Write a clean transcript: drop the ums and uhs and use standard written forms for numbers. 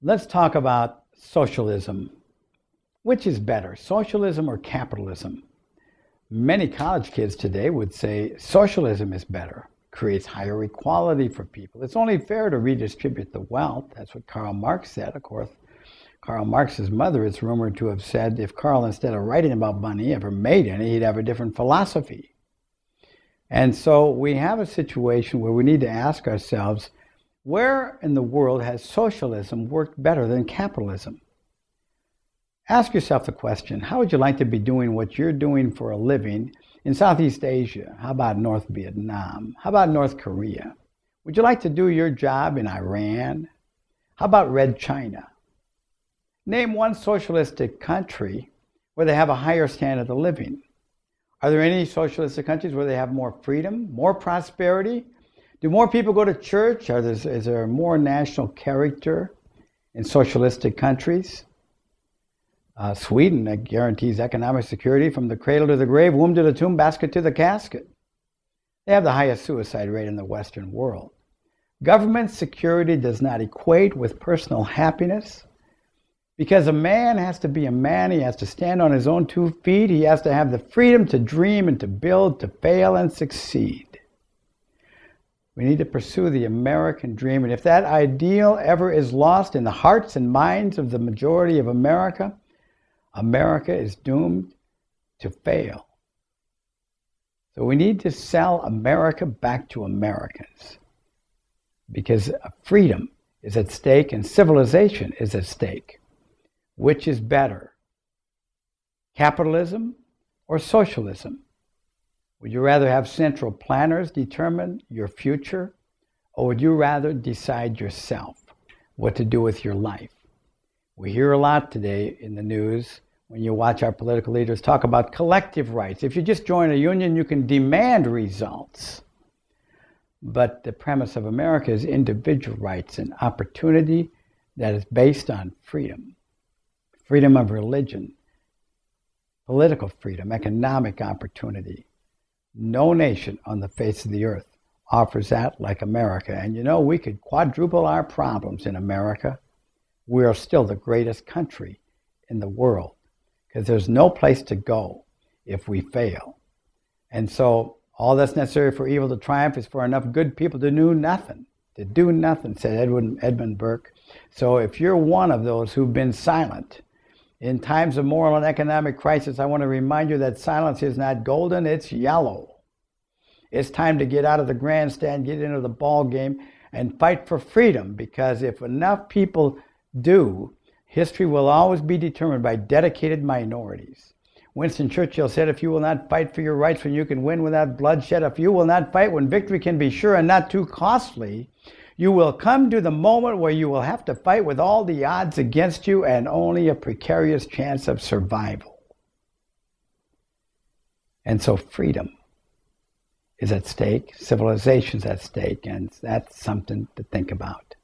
Let's talk about socialism. Which is better, socialism or capitalism? Many college kids today would say socialism is better, creates higher equality for people. It's only fair to redistribute the wealth. That's what Karl Marx said. Of course, Karl Marx's mother is rumored to have said if Karl, instead of writing about money, ever made any, he'd have a different philosophy. And so we have a situation where we need to ask ourselves, where in the world has socialism worked better than capitalism? Ask yourself the question, how would you like to be doing what you're doing for a living in Southeast Asia? How about North Vietnam? How about North Korea? Would you like to do your job in Iran? How about Red China? Name one socialistic country where they have a higher standard of living. Are there any socialistic countries where they have more freedom, more prosperity? Do more people go to church? Is there more national character in socialistic countries? Sweden, that guarantees economic security from the cradle to the grave, womb to the tomb, basket to the casket. They have the highest suicide rate in the Western world. Government security does not equate with personal happiness, because a man has to be a man. He has to stand on his own 2 feet. He has to have the freedom to dream and to build, to fail and succeed. We need to pursue the American dream. And if that ideal ever is lost in the hearts and minds of the majority of America, America is doomed to fail. So we need to sell America back to Americans, because freedom is at stake and civilization is at stake. Which is better, capitalism or socialism? Would you rather have central planners determine your future, or would you rather decide yourself what to do with your life? We hear a lot today in the news when you watch our political leaders talk about collective rights. If you just join a union, you can demand results. But the premise of America is individual rights and opportunity that is based on freedom. Freedom of religion, political freedom, economic opportunity. No nation on the face of the earth offers that like America. And you know, we could quadruple our problems in America. We are still the greatest country in the world, because there's no place to go if we fail. And so all that's necessary for evil to triumph is for enough good people to do nothing. To do nothing, said Edmund Burke. So if you're one of those who've been silent in times of moral and economic crisis, I want to remind you that silence is not golden, it's yellow. It's time to get out of the grandstand, get into the ball game, and fight for freedom, because if enough people do, history will always be determined by dedicated minorities. Winston Churchill said, if you will not fight for your rights when you can win without bloodshed, if you will not fight when victory can be sure and not too costly, you will come to the moment where you will have to fight with all the odds against you and only a precarious chance of survival. And so freedom is at stake, civilization's at stake, and that's something to think about.